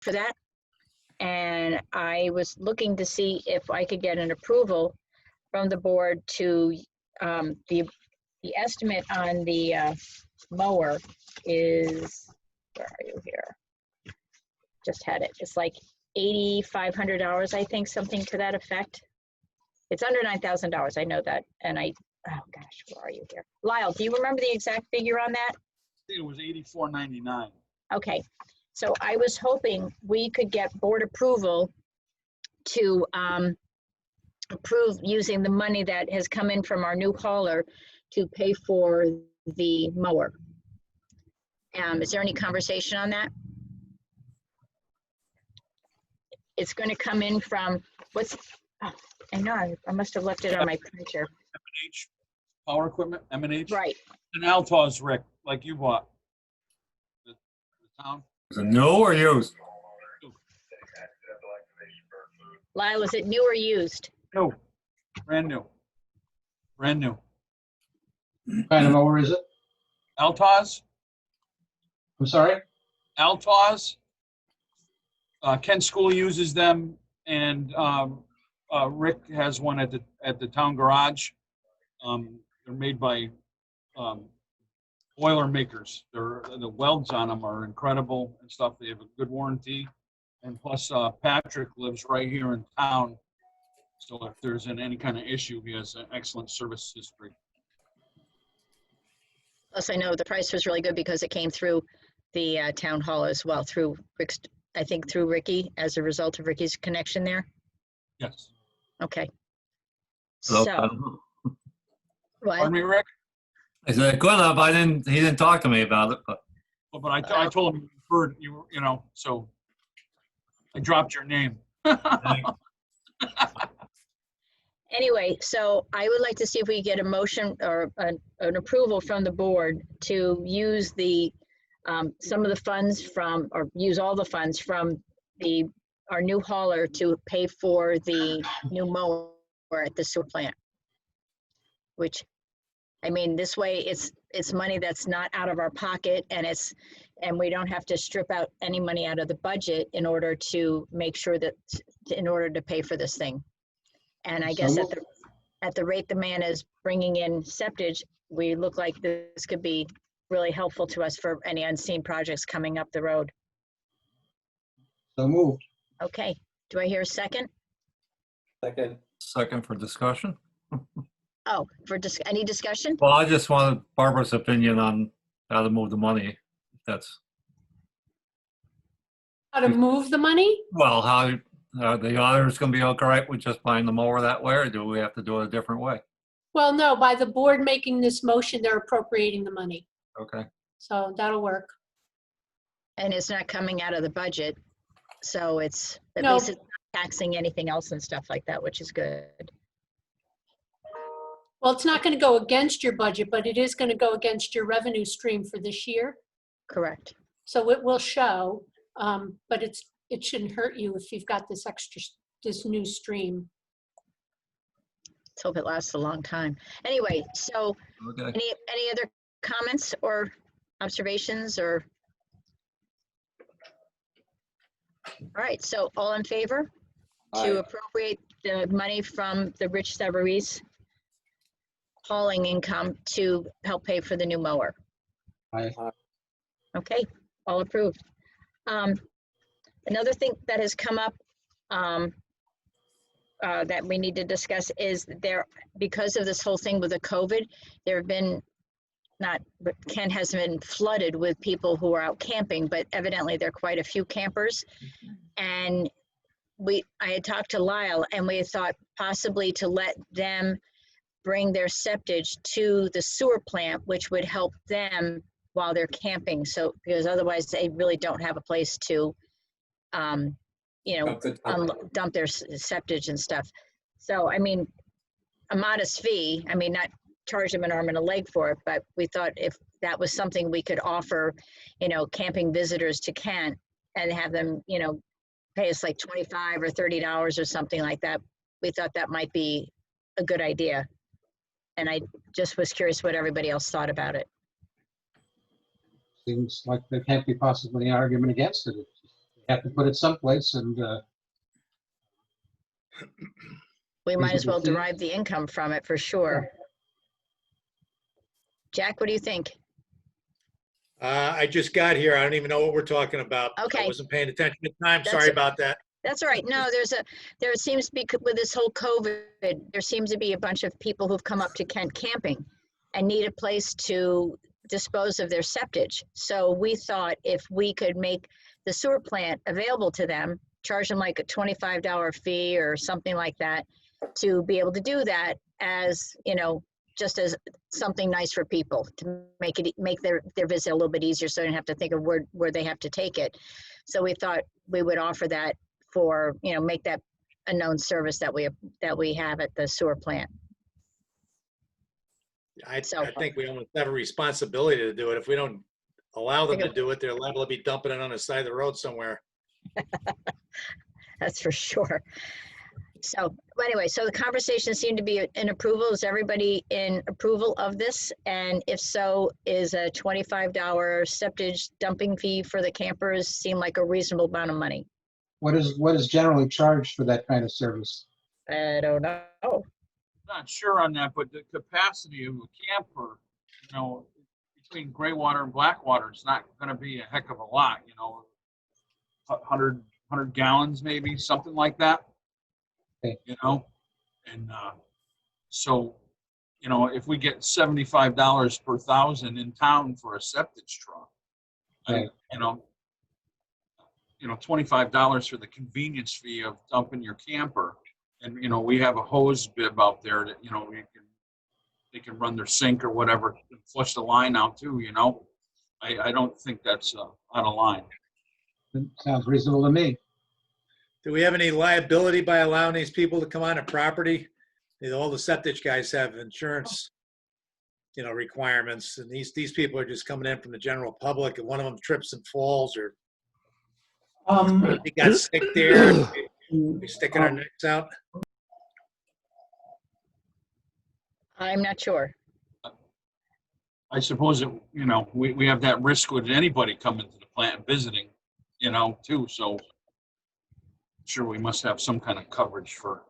for that. And I was looking to see if I could get an approval from the board to, the estimate on the mower is, where are you here? Just had it. It's like $8,500, I think, something to that effect. It's under $9,000. I know that. And oh gosh, where are you here? Lyle, do you remember the exact figure on that? I think it was $84.99. Okay, so I was hoping we could get board approval to approve using the money that has come in from our new hauler to pay for the mower. Is there any conversation on that? It's going to come in from, I know, I must have left it on my printer. M&H Power Equipment, M&H. Right, An Altos, Rick, like you bought. The town. Is it new or used? Lyle, is it new or used? No, brand new. Brand new. What kind of mower is it? Altos, I'm sorry? Altos. Ken School uses them, and Rick has one at the town garage. They're made by boiler makers. The welds on them are incredible and stuff. They have a good warranty, and plus Patrick lives right here in town, so if there's any kind of issue, he has an excellent service history. Plus, I know the price was really good because it came through the town hall as well, through Rick's, I think through Ricky, as a result of Ricky's connection there. Yes. Okay. So, So, Pardon what? me, Rick? I said, good enough. He didn't talk to me about it, but Well, but I told him you heard, you know, so I dropped your name. Anyway, so I would like to see if we get a motion or an approval from the board to use the, some of the funds from, or use all the funds from our new hauler to pay for the new mower at the sewer plant. Which, I mean, this way it's money that's not out of our pocket, and we don't have to strip out any money out of the budget in order to make sure that, in order to pay for this thing. And I guess at the rate the man is bringing in septage, we look like this could be really helpful to us for any unseen projects coming up the road. So moved. Okay, do I hear a second? Second. second for discussion. Oh, any discussion? Well, I just wanted Barbara's opinion on how to move the money. That's, How to move the money? well, how, the auditor's gonna be all right with just buying the mower that way, or do we have to do it a different way? Well, no, by the board making this motion, they're appropriating the money. Okay. So that'll work. And it's not coming out of the budget, so it's, at No. least it's not taxing anything else and stuff like that, which is good. Well, it's not going to go against your budget, but it is going to go against your revenue stream for this year. Correct. So it will show, but it shouldn't hurt you if you've got this new stream. Let's hope it lasts a long time. Anyway, so Okay. any other comments or observations or? All right, so all in favor to appropriate the money from the Rich Severies hauling income to help pay for the new mower? Aye. Okay, all approved. Another thing that has come up that we need to discuss is because of this whole thing with the COVID, there have been but Kent has been flooded with people who are out camping, but evidently there are quite a few campers. And I had talked to Lyle, and we had thought possibly to let them bring their septage to the sewer plant, which would help them while they're camping. So, because otherwise they really don't have a place to, dump their septage and stuff. So, I mean, a modest fee, I mean, not charge them an arm and a leg for it, but we thought if that was something we could offer, camping visitors to Kent and have them, pay us like $25 or $30 or something like that, we thought that might be a good idea. And I just was curious what everybody else thought about it. Seems like there can't be possibly an argument against it. have to put it someplace and, We might as well Reasonable fee. derive the income from it for sure. Jack, what do you think? I just got here. I don't even know what we're talking about. Okay. I wasn't paying attention at the time. That's Sorry it. about that. That's all right. No, there seems to be, with this whole COVID, there seems to be a bunch of people who've come up to Kent camping and need a place to dispose of their septage. So we thought if we could make the sewer plant available to them, charge them like a $25 fee or something like that, to be able to do that as, just as something nice for people to make their visit a little bit easier, so they don't have to think of where they have to take it. So we thought we would offer that for, make that a known service that we have at the sewer plant. I So- think we almost have a responsibility to do it. If we don't allow them to Okay. do it, they're liable to be dumping it on the side of the road somewhere. That's for sure. So anyway, so the conversation seemed to be in approval. Is everybody in approval of this? And if so, is a $25 septage dumping fee for the campers seem like a reasonable amount of money? what is generally charged for that kind of service? I don't know. Not sure on that, but the capacity of a camper, between gray water and black water, it's not gonna be a heck of a lot, 100 gallons maybe, something like that. Okay. And so, if we get $75 per thousand in town for a septage truck, Right. $25 for the convenience fee of dumping your camper. And, we have a hose bib out there that, they can run their sink or whatever and flush the line out too, I don't think that's out of line. It sounds reasonable to me. Do we have any liability by allowing these people to come on a property? All the septic guys have insurance, requirements, and these people are just coming in from the general public, and one of them trips and falls, or they got sick there, we sticking our necks out. I'm not sure. I suppose we have that risk with anybody coming to the plant and visiting, too. So sure, we must have some kind of coverage for.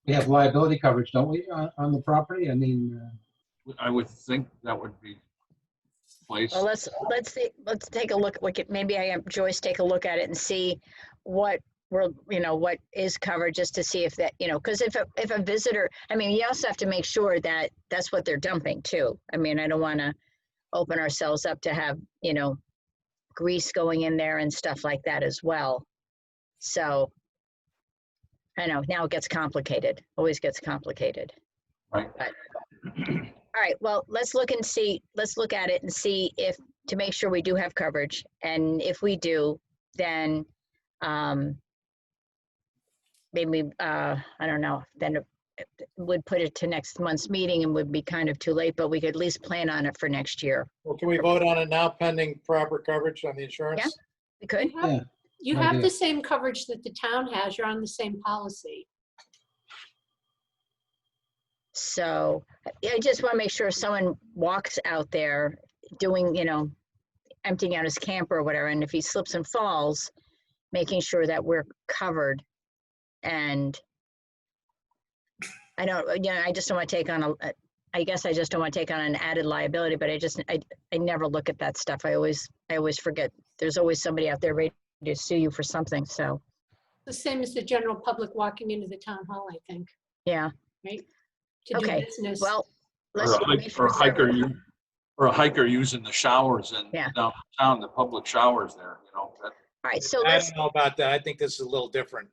We have liability coverage, don't we, on the property? I mean, I would think that would be placed. Well, let's take a look. Maybe I have Joyce take a look at it and see what what is covered, just to see if that, because if a visitor, you also have to make sure that that's what they're dumping too. I don't want to open ourselves up to have, grease going in there and stuff like that as well. So I know now it gets complicated, always gets complicated. Right. But, all right, well, let's look at it and see to make sure we do have coverage. And if we do, then maybe, I don't know, then it would put it to next month's meeting and would be kind of too late, but we could at least plan on it for next year. Well, can we vote on it now pending proper coverage on the insurance? Yeah. We could? yeah, You Good have idea. the same coverage that the town has. You're on the same policy. So I just want to make sure if someone walks out there doing, emptying out his camper or whatever, and if he slips and falls, making sure that we're covered. And I just don't want to take on I guess I just don't want to take on an added liability, but I never look at that stuff. I always forget. There's always somebody out there ready to sue you for something. So, The same as the general public walking into the town hall, I think, yeah. right? To do Okay, business. Well, Or let's. a make sure hiker using the showers in Yeah. downtown, the public showers there, All right, so I let's, don't know about that. I think this is a little different.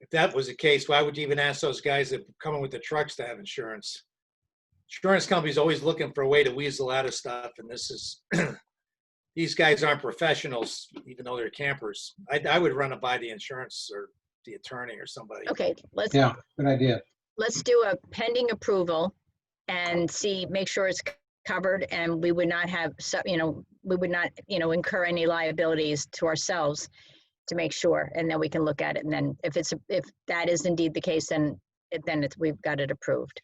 If that was the case, why would you even ask those guys that come in with the trucks to have insurance? Insurance companies always looking for a way to weasel out of stuff, and this is, these guys aren't professionals, even though they're campers. I would run it by the insurance or the attorney or somebody. okay, let's. yeah, good idea. Let's do a pending approval and make sure it's covered, and we would not have, we would not, incur any liabilities to ourselves to make sure, and then we can look at it. And then if that is indeed the case, then we've got it approved.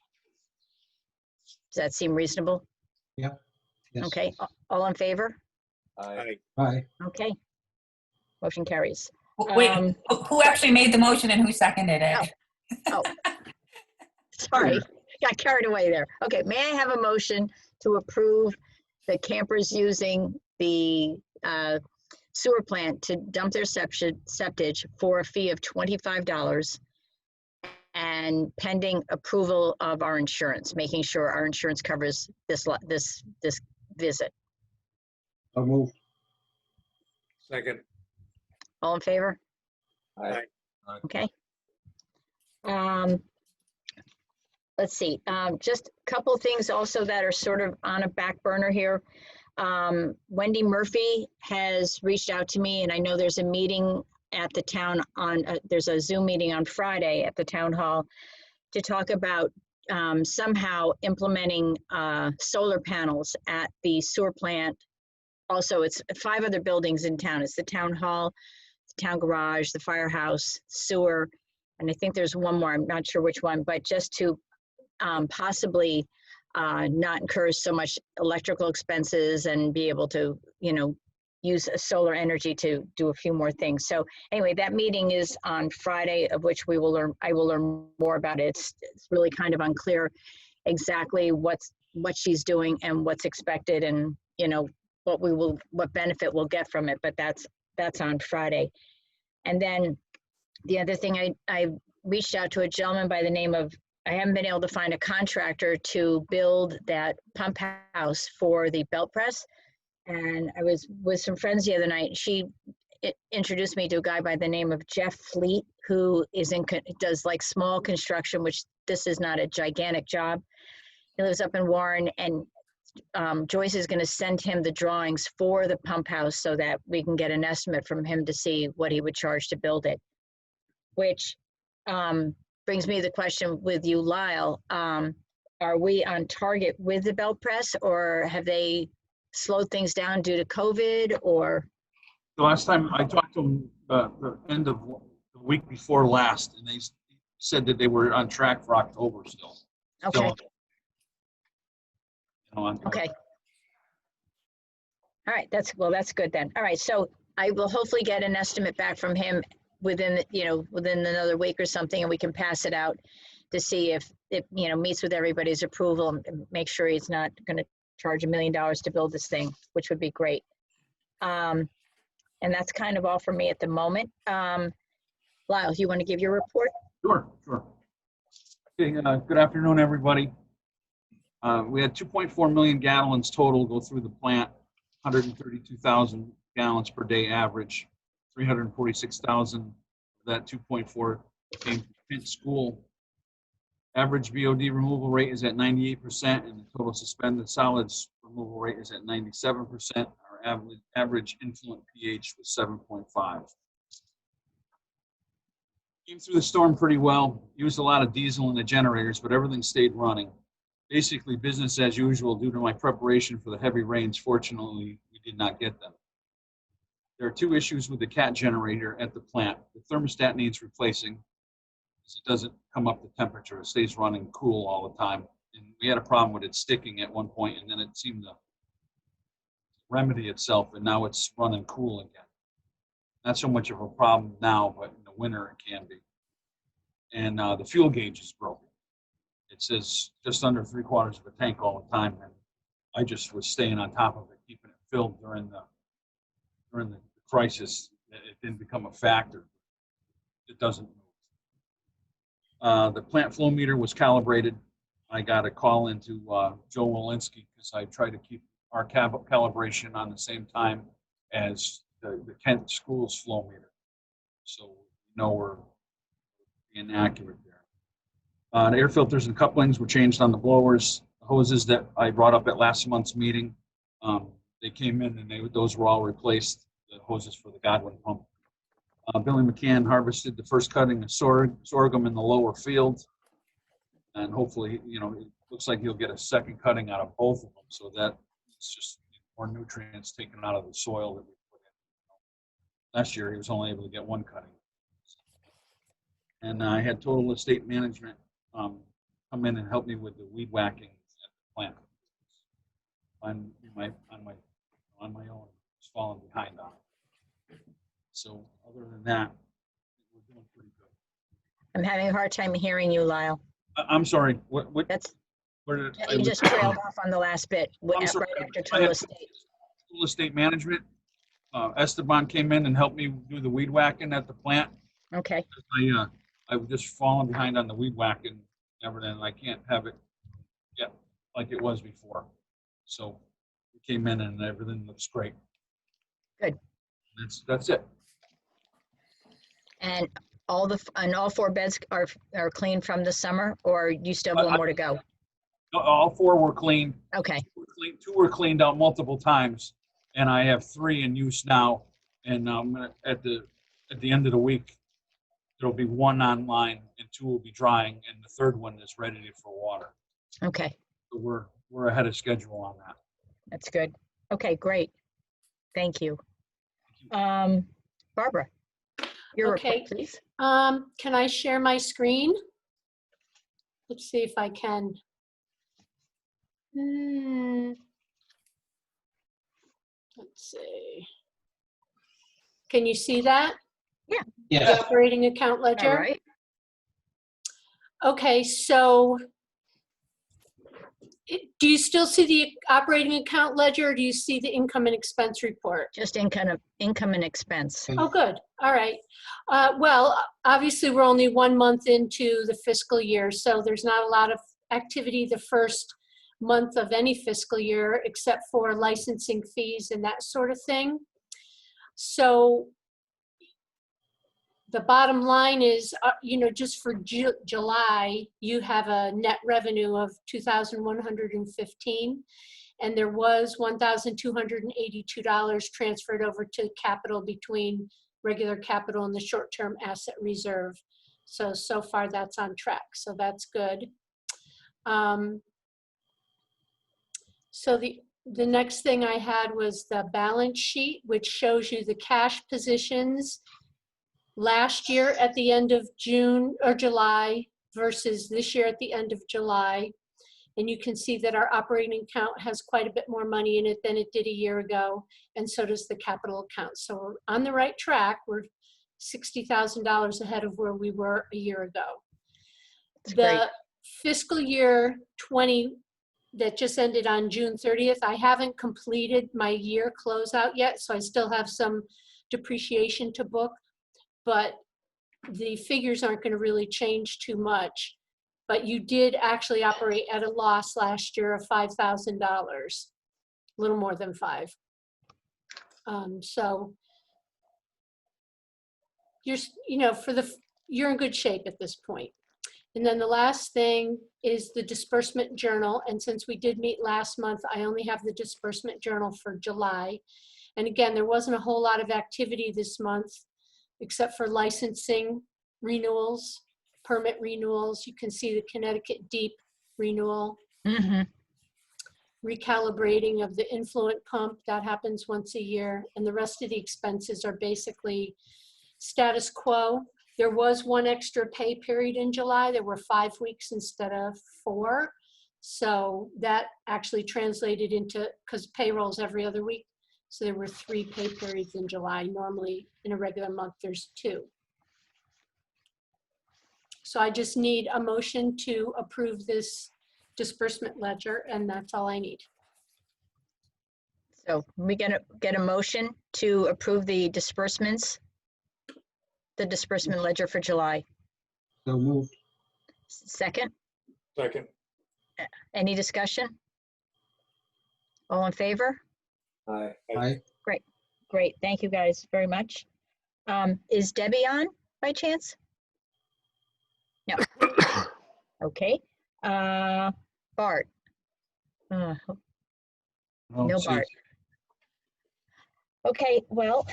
Does that seem reasonable? Yes. Okay, all in favor? I- Bye. Okay. Motion carries. Wait, Um, who actually made the motion and who seconded it? Oh. Sorry, got carried away there. Okay, may I have a motion to approve the campers using the sewer plant to dump their septage for a fee of $25 and pending approval of our insurance, making sure our insurance covers this visit. So move. Second. All in favor? Aye. Okay. Let's see, just a couple things also that are sort of on a back burner here. Wendy Murphy has reached out to me, and I know there's a meeting at the town on, there's a Zoom meeting on Friday at the town hall to talk about somehow implementing solar panels at the sewer plant. Also, it's 5 other buildings in town. It's the town hall, the town garage, the firehouse, sewer, and I think there's one more, I'm not sure which one, but just to possibly not incur so much electrical expenses and be able to, use solar energy to do a few more things. So anyway, that meeting is on Friday, of which I will learn more about it. It's really kind of unclear exactly what she's doing and what's expected, and what benefit we'll get from it. But that's on Friday. And then the other thing, I reached out to a gentleman by the name of, I haven't been able to find a contractor to build that pump house for the belt press. And I was with some friends the other night. She introduced me to a guy by the name of Jeff Fleet, who does like small construction, which this is not a gigantic job. He lives up in Warren, and Joyce is going to send him the drawings for the pump house so that we can get an estimate from him to see what he would charge to build it. Which brings me to the question with you, Lyle. Are we on target with the belt press, or have they slowed things down due to COVID, or? The last time I talked to them, the end of the week before last, and they said that they were on track for October still. Okay, On target. okay. All right, that's good then. All right, so I will hopefully get an estimate back from him within another week or something, and we can pass it out to see if it, meets with everybody's approval, and make sure he's not going to charge $1 million to build this thing, which would be great. And that's kind of all for me at the moment. Lyle, you want to give your report? Sure. Okay, good afternoon, everybody. We had 2.4 million gallons total go through the plant, 132,000 gallons per day average, 346,000 of that 2.4 came from Kent School. Average BOD removal rate is at 98%, and the total suspended solids removal rate is at 97%. Our average influent pH was 7.5. Came through the storm pretty well. Used a lot of diesel in the generators, but everything stayed running. Basically business as usual due to my preparation for the heavy rains. Fortunately, we did not get them. There are 2 issues with the CAT generator at the plant. The thermostat needs replacing. It doesn't come up to temperature. It stays running cool all the time. And we had a problem with it sticking at one point, and then it seemed to remedy itself, and now it's running cool again. Not so much of a problem now, but in the winter it can be. And the fuel gauge is broken. It says just under 3/4 of a tank all the time, and I just was staying on top of it, keeping it filled during the crisis. It didn't become a factor. It doesn't move. The plant flow meter was calibrated. I got a call into Joe Walensky because I try to keep our calibration on the same time as the Kent School's flow meter. So we know we're being accurate there. The air filters and couplings were changed on the blowers. The hoses that I brought up at last month's meeting, they came in and those were all replaced, the hoses for the Godwin pump. Billy McCann harvested the first cutting of sorghum in the lower field. And hopefully, it looks like he'll get a second cutting out of both of them. So that it's just more nutrients taken out of the soil that we put in. Last year, he was only able to get 1 cutting. And I had Total Estate Management come in and help me with the weed whacking at the plant. On my own, just falling behind on it. So other than that, we're doing pretty good. I'm having a hard time hearing you, Lyle. I'm sorry, what, That's, where did? I you was- just trailed off on the last bit, I'm sorry, right after I had Tool Estate. School Estate Management. Esteban came in and helped me do the weed whacking at the plant. Okay, I've just fallen behind on the weed whacking and everything. I can't have it yet like it was before. So we came in and everything looks great. Good. That's it. and all 4 beds are clean from the summer, or you still have one more to go? All 4 were clean. Okay, 2 were cleaned out multiple times, and I have 3 in use now. And at the end of the week, there'll be 1 online and 2 will be drying, and the 3rd one is ready for water. okay, So we're ahead of schedule on that. that's good. Okay, great. Thank you. Barbara, your report, Okay. please. Can I share my screen? Let's see if I can. Let's see. Can you see that? The Yes, operating account All ledger? right, Okay, so do you still see the operating account ledger, or do you see the income and expense report? just income and expense. Oh, good. All right. Well, obviously, we're only 1 month into the fiscal year, so there's not a lot of activity the first month of any fiscal year, except for licensing fees and that sort of thing. So the bottom line is, just for July, you have a net revenue of $2,115, and there was $1,282 transferred over to capital between regular capital and the short-term asset reserve. So far that's on track, so that's good. So the next thing I had was the balance sheet, which shows you the cash positions last year at the end of June or July versus this year at the end of July. And you can see that our operating account has quite a bit more money in it than it did a year ago, and so does the capital account. So we're on the right track. We're $60,000 ahead of where we were a year ago. That's great. The fiscal year 20 that just ended on June 30th, I haven't completed my year closeout yet, so I still have some depreciation to book, but the figures aren't going to really change too much. But you did actually operate at a loss last year of $5,000, a little more than 5. So you're in good shape at this point. And then the last thing is the disbursement journal. And since we did meet last month, I only have the disbursement journal for July. And again, there wasn't a whole lot of activity this month, except for licensing renewals, permit renewals. You can see the Connecticut Deep renewal, recalibrating of the influent pump, that happens once a year. And the rest of the expenses are basically status quo. There was 1 extra pay period in July. There were 5 weeks instead of 4. So that actually translated into, because payroll's every other week. So there were 3 pay periods in July. Normally in a regular month, there's 2. So I just need a motion to approve this disbursement ledger, and that's all I need. So we gonna get a motion to approve the disbursements, the disbursement ledger for July. so moved. Second, Second. any discussion? All in favor? Aye. Aye. Great, thank you guys very much. Is Debbie on by chance? No. Okay. Bart? No, see. Bart. Okay, well,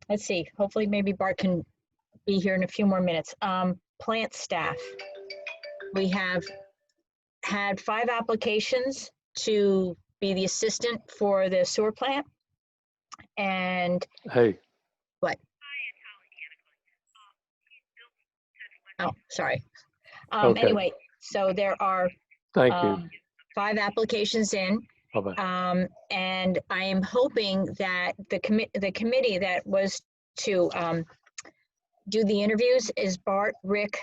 let's see. Hopefully maybe Bart can be here in a few more minutes. Plant staff. We have had 5 applications to be the assistant for the sewer plant. And Hey, oh, sorry. Okay. Anyway, so there are thank you. 5 applications in. Bye-bye. And I am hoping that the committee that was to do the interviews is Bart, Rick,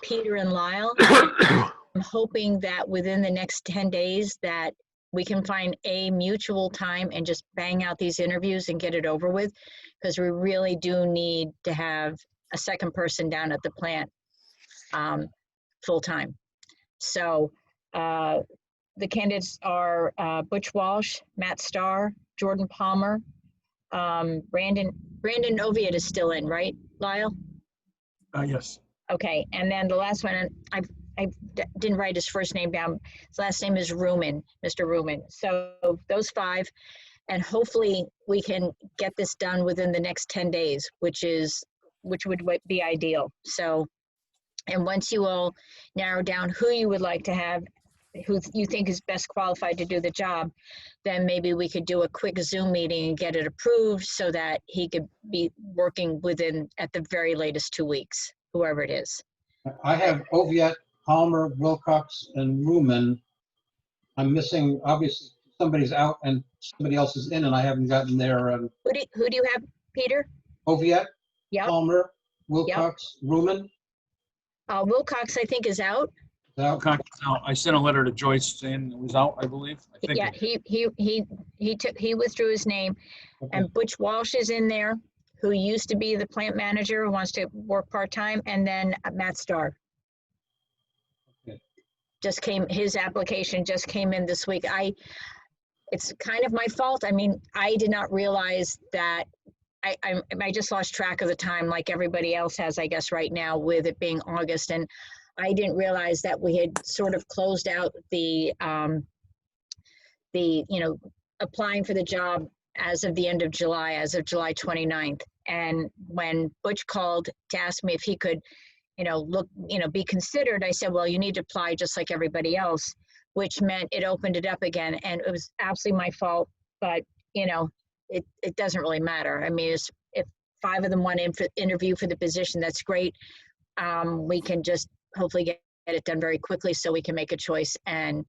Peter, and Lyle. I'm hoping that within the next 10 days that we can find a mutual time and just bang out these interviews and get it over with, because we really do need to have a second person down at the plant full time. So the candidates are Butch Walsh, Matt Starr, Jordan Palmer, Brandon Oviatt is still in, right, Lyle? Yes. Okay, and then the last one, and I didn't write his first name down. His last name is Ruman, Mr. Ruman. So those 5, and hopefully we can get this done within the next 10 days, which would be ideal. So, and once you all narrow down who you would like to have, who you think is best qualified to do the job, then maybe we could do a quick Zoom meeting and get it approved so that he could be working within, at the very latest, 2 weeks, whoever it is. I have Oviatt, Palmer, Wilcox, and Ruman. I'm missing, obviously, somebody's out and somebody else is in, and I haven't gotten their Who do you have, Peter? Oviatt, Yep. Palmer, Wilcox, Ruman. Wilcox, I think, is out. Out. I sent a letter to Joyce saying it was out, I believe. I think Yeah, he withdrew his name, Okay. and Butch Walsh is in there, who used to be the plant manager, who wants to work part-time, and then Matt Starr. Okay. His application just came in this week. It's kind of my fault. I mean, I did not realize that I just lost track of the time like everybody else has, I guess, right now with it being August. And I didn't realize that we had sort of closed out the applying for the job as of the end of July, as of July 29th. And when Butch called to ask me if he could, be considered, I said, well, you need to apply just like everybody else, which meant it opened it up again. And it was absolutely my fault, but it doesn't really matter. I mean, if 5 of them want to interview for the position, that's great. We can just hopefully get it done very quickly so we can make a choice and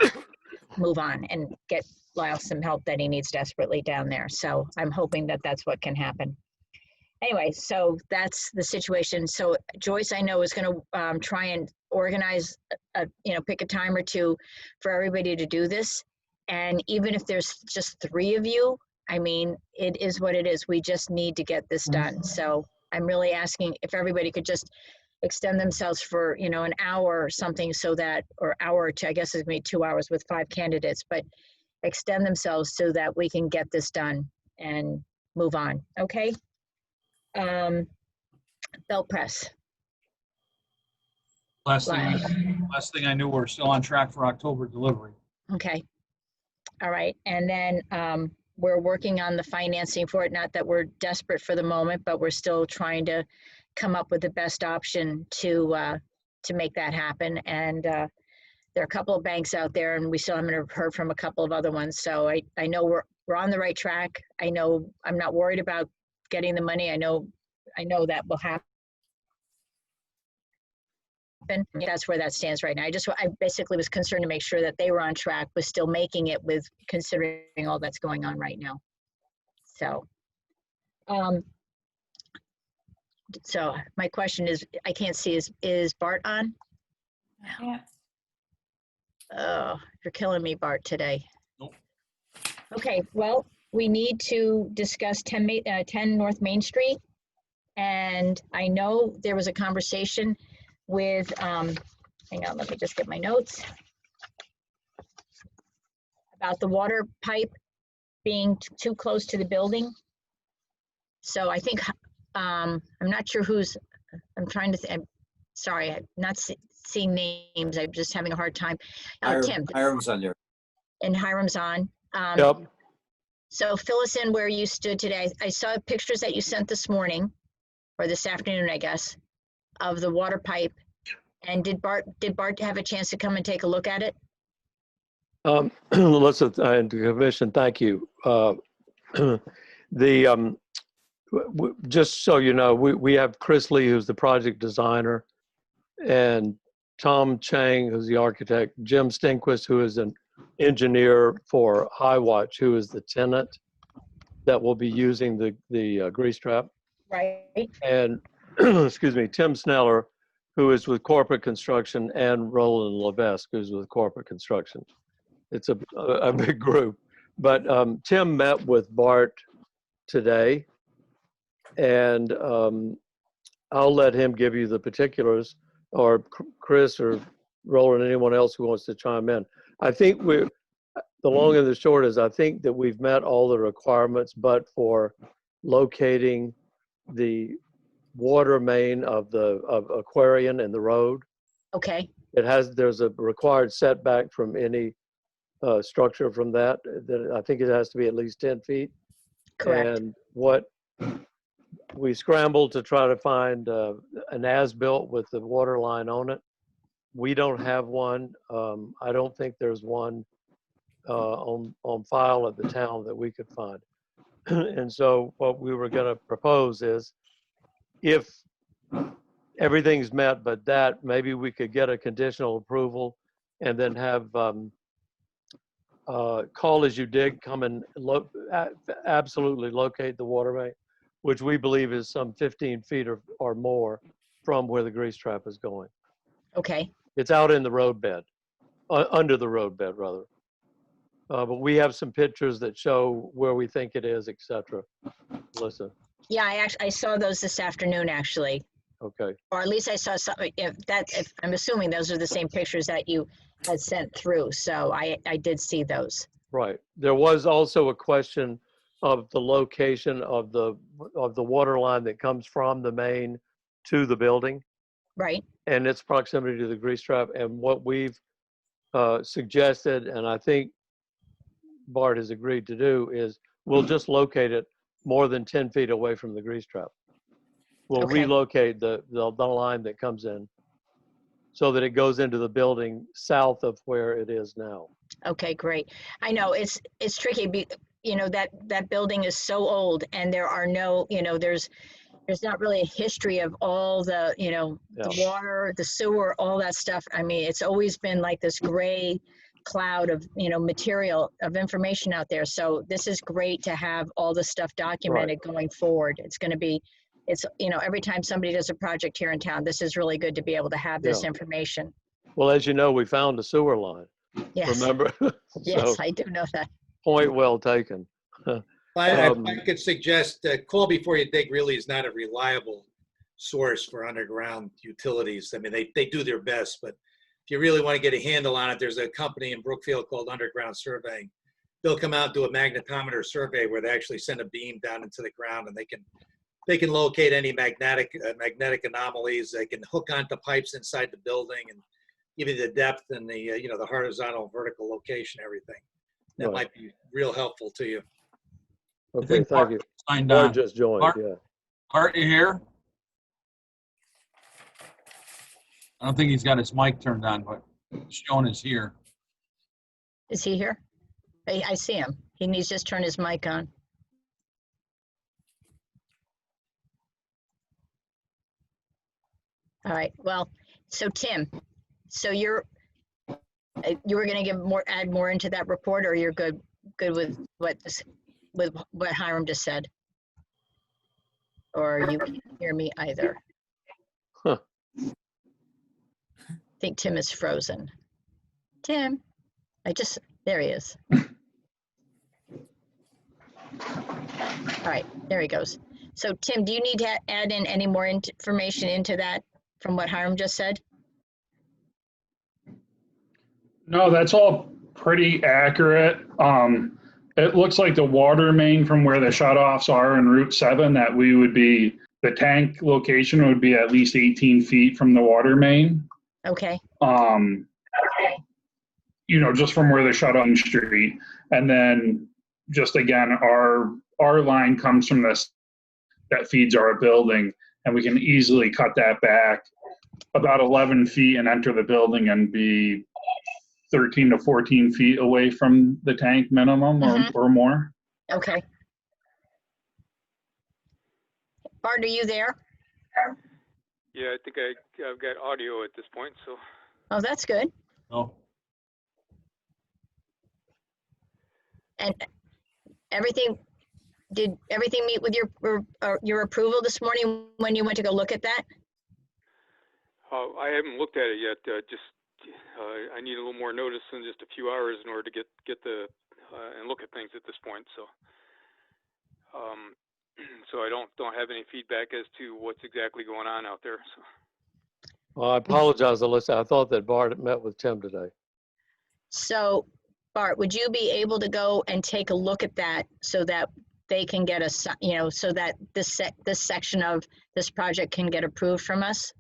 move on and get Lyle some help that he needs desperately down there. So I'm hoping that that's what can happen. Anyway, so that's the situation. So Joyce, I know, is going to try and organize, pick a time or 2 for everybody to do this. And even if there's just 3 of you, I mean, it is what it is. We just need to get this done. So I'm really asking if everybody could just extend themselves for, an hour or something, so that, or hour or 2, I guess it's gonna be 2 hours with 5 candidates, but extend themselves so that we can get this done and move on. Okay. Belt press. last thing I knew, we're still on track for October delivery. Okay. All right. And then we're working on the financing for it. Not that we're desperate for the moment, but we're still trying to come up with the best option to make that happen. And there are a couple of banks out there, and we still haven't heard from a couple of other ones. So I know we're on the right track. I know I'm not worried about getting the money. I know that will happen. That's where that stands right now. I basically was concerned to make sure that they were on track with still making it, with considering all that's going on right now. So, so my question is, I can't see, is Bart on? Yeah. Oh, you're killing me, Bart, today. Nope. Okay, well, we need to discuss 10 North Main Street. And I know there was a conversation with, hang on, let me just get my notes, about the water pipe being too close to the building. So I think, I'm not sure who's, I'm trying to, I'm sorry, I'm not seeing names. I'm just having a hard time. Tim. Hiram's on there. And Hiram's on. Yep. So fill us in where you stood today. I saw pictures that you sent this morning, or this afternoon, I guess, of the water pipe. And did Bart have a chance to come and take a look at it? Melissa and the commission, thank you. Just so you know, we have Chris Lee, who's the project designer, and Tom Chang, who's the architect, Jim Stenquist, who is an engineer for High Watch, who is the tenant that will be using the grease trap. Right. and, excuse me, Tim Sneller, who is with Corporate Construction, and Roland Levesque, who's with Corporate Construction. It's a big group. But Tim met with Bart today, and I'll let him give you the particulars, or Chris or Roland, anyone else who wants to chime in. I think the long and the short is, I think that we've met all the requirements, but for locating the water main of Aquarian and the road. Okay, There's a required setback from any structure from that. I think it has to be at least 10 feet. correct. And what we scrambled to try to find an as-built with the water line on it. We don't have one. I don't think there's one on file at the town that we could find. And so what we were going to propose is, if everything's met but that, maybe we could get a conditional approval and then have Call As You Dig come and absolutely locate the water main, which we believe is some 15 feet or more from where the grease trap is going. Okay, It's out in the roadbed, under the roadbed rather. But we have some pictures that show where we think it is, et cetera. Melissa, yeah, I saw those this afternoon, actually. okay. Or at least I saw something, if I'm assuming those are the same pictures that you had sent through, so I did see those. Right. There was also a question of the location of the water line that comes from the main to the building Right, and its proximity to the grease trap. And what we've suggested, and I think Bart has agreed to do, is we'll just locate it more than 10 feet away from the grease trap. We'll Okay. relocate the line that comes in so that it goes into the building south of where it is now. okay, great. I know, it's tricky, that building is so old, and there are no, there's not really a history of all the, the Yeah. water, the sewer, all that stuff. I mean, it's always been like this gray cloud of, material, of information out there. So this is great to have all the stuff documented going forward. It's going to be, every time somebody does a project here in town, this is really good to be able to have this Yeah. information. Well, as you know, we found a sewer line, Yes, remember? yes, So, I do know that. point well taken. If Um, I could suggest, Call Before You Dig really is not a reliable source for underground utilities. I mean, they do their best, but if you really want to get a handle on it, there's a company in Brookfield called Underground Surveying. They'll come out and do a magnetometer survey where they actually send a beam down into the ground, and they can locate any magnetic anomalies. They can hook onto pipes inside the building and give you the depth and the the horizontal, vertical location, everything. That Right. might be real helpful to you. Okay, think thank you. Signed Bart on. just joined, Bart? yeah. Art, you here? I don't think he's got his mic turned on, but Sean is here. Is he here? I see him. He needs to just turn his mic on. All right, well, so Tim, so you were gonna add more into that report, or you're good with what Hiram just said? Or you can't hear me either? Huh. I think Tim is frozen. Tim, there he is. All right, there he goes. So Tim, do you need to add in any more information into that from what Hiram just said? No, that's all pretty accurate. It looks like the water main from where the shutoffs are in Route 7, the tank location would be at least 18 feet from the water main. Okay, Just from where the shut on street. And then just again, our line comes from this that feeds our building, and we can easily cut that back about 11 feet and enter the building and be 13 to 14 feet away from the tank minimum or more. okay. Bart, are you there? Yeah, I think I've got audio at this point, so. Oh, that's good. Oh, And everything did everything meet with your approval this morning when you went to go look at that? I haven't looked at it yet. I need a little more notice than just a few hours in order to get the and look at things at this point. So, so I don't have any feedback as to what's exactly going on out there. So. Well, I apologize, Alyssa. I thought that Bart had met with Tim today. So Bart, would you be able to go and take a look at that so that they can get so that this section of this project can get approved from us?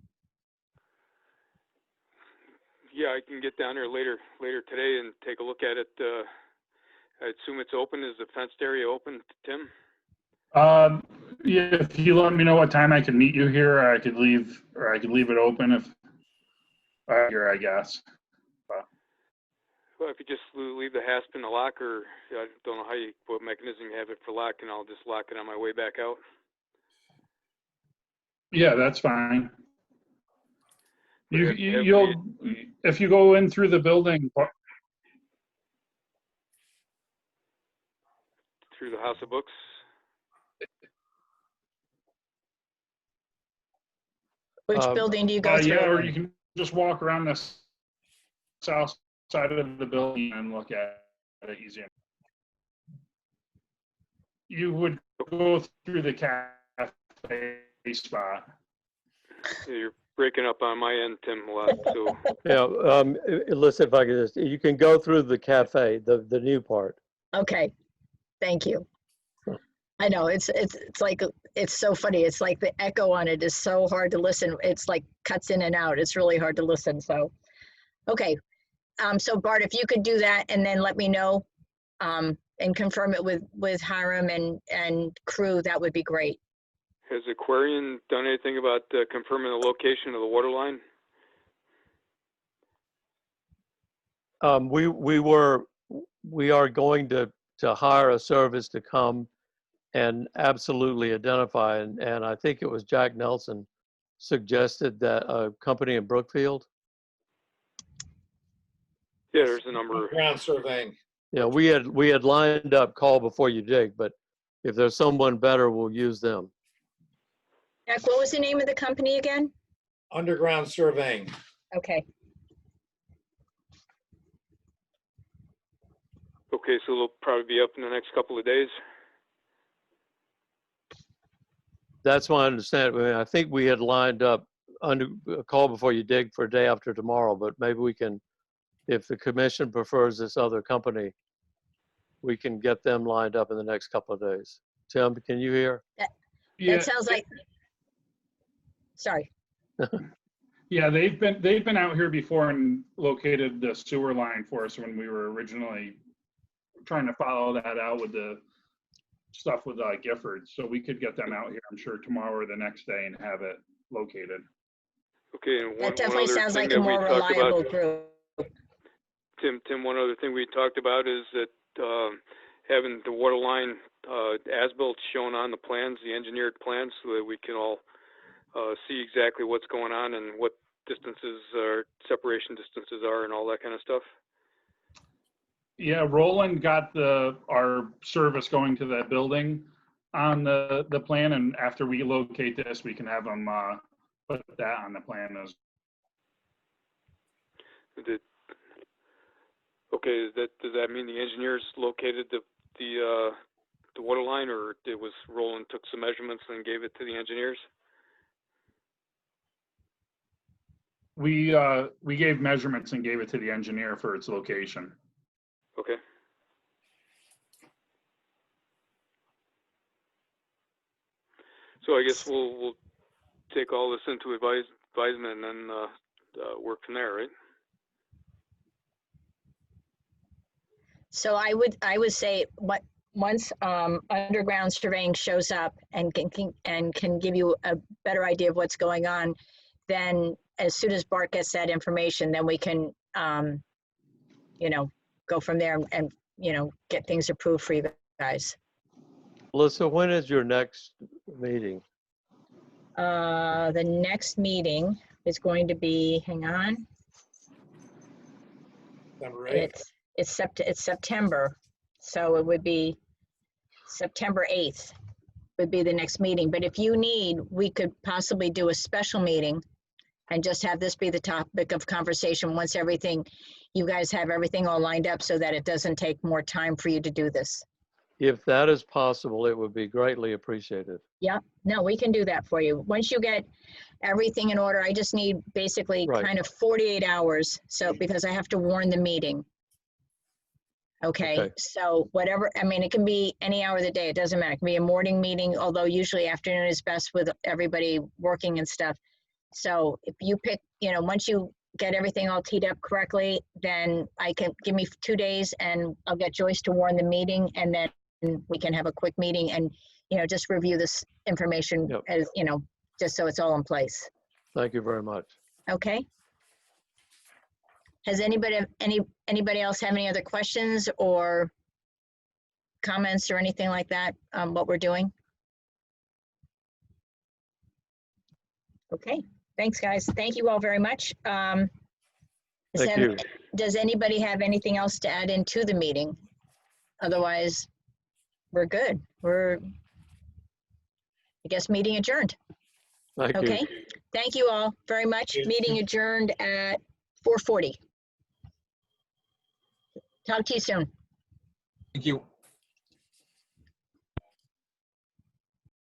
Yeah, I can get down there later today and take a look at it. I assume it's open. Is the fenced area open, Tim? Yeah, if you let me know what time I can meet you here, I could leave it open if here, I guess. Well, if you just leave the hasp in the lock, or I don't know what mechanism you have it for lock, and I'll just lock it on my way back out. Yeah, that's fine. But if you go in through the building, through the House of Books. Which building do you go through? Yeah, or you can just walk around the south side of the building and look at it easier. You would go through the cafe spot. You're breaking up on my end, Tim, a lot. So Yeah, listen, if I could just, you can go through the cafe, the new part. Okay, thank you. I know it's like, it's so funny. It's like the echo on it is so hard to listen. It's like cuts in and out. It's really hard to listen. So, okay. So Bart, if you could do that and then let me know and confirm it with Hiram and crew, that would be great. Has Aquarian done anything about confirming the location of the water line? We are going to hire a service to come and absolutely identify, and I think it was Jack Nelson suggested that a company in Brookfield. Yeah, there's a number. Ground surveying. Yeah, we had lined up Call Before You Dig, but if there's someone better, we'll use them. Jack, what was the name of the company again? Underground surveying. Okay. Okay, so they'll probably be up in the next couple of days. That's my understanding. I mean, I think we had lined up under Call Before You Dig for a day after tomorrow, but maybe we can, if the commission prefers this other company, we can get them lined up in the next couple of days. Tim, can you hear? That sounds like, sorry. Yeah, they've been out here before and located the sewer line for us when we were originally trying to follow that out with the stuff with Gifford. So we could get them out here, I'm sure, tomorrow or the next day and have it located. Okay, and That definitely sounds like a more reliable group. Tim, one other thing we talked about is that having the water line as-built shown on the plans, the engineered plans, so that we can all see exactly what's going on and what distances or separation distances are and all that kind of stuff. Yeah, Roland got our service going to that building on the plan, and after we locate this, we can have them put that on the plan as. Okay, does that mean the engineers located the water line, or it was Roland took some measurements and gave it to the engineers? We gave measurements and gave it to the engineer for its location. Okay. So I guess we'll take all this into advisement and then work from there, right? So I would say once underground surveying shows up and can give you a better idea of what's going on, then as soon as Bart gets that information, then we can go from there and get things approved for you guys. Alyssa, when is your next meeting? The next meeting is going to be, hang on. Number 8. It's September, so it would be September 8th would be the next meeting. But if you need, we could possibly do a special meeting and just have this be the topic of conversation once you guys have everything all lined up so that it doesn't take more time for you to do this. If that is possible, it would be greatly appreciated. No, we can do that for you. Once you get everything in order, I just need basically Right. kind of 48 hours. So, because I have to warn the meeting. Okay, Okay. so whatever, I mean, it can be any hour of the day. It doesn't matter. It can be a morning meeting, although usually afternoon is best with everybody working and stuff. So if you pick, once you get everything all teed up correctly, then give me 2 days and I'll get Joyce to warn the meeting, and then we can have a quick meeting and, just review this information Yep. as, just so it's all in place. Thank you very much. Okay? Has anybody else have any other questions or comments or anything like that on what we're doing? Okay, thanks, guys. Thank you all very much. Thank you. Does anybody have anything else to add into the meeting? Otherwise, we're good. I guess meeting adjourned. Thank you. Okay, thank you all very much. Meeting adjourned at 4:40. Talk to you soon. Thank you.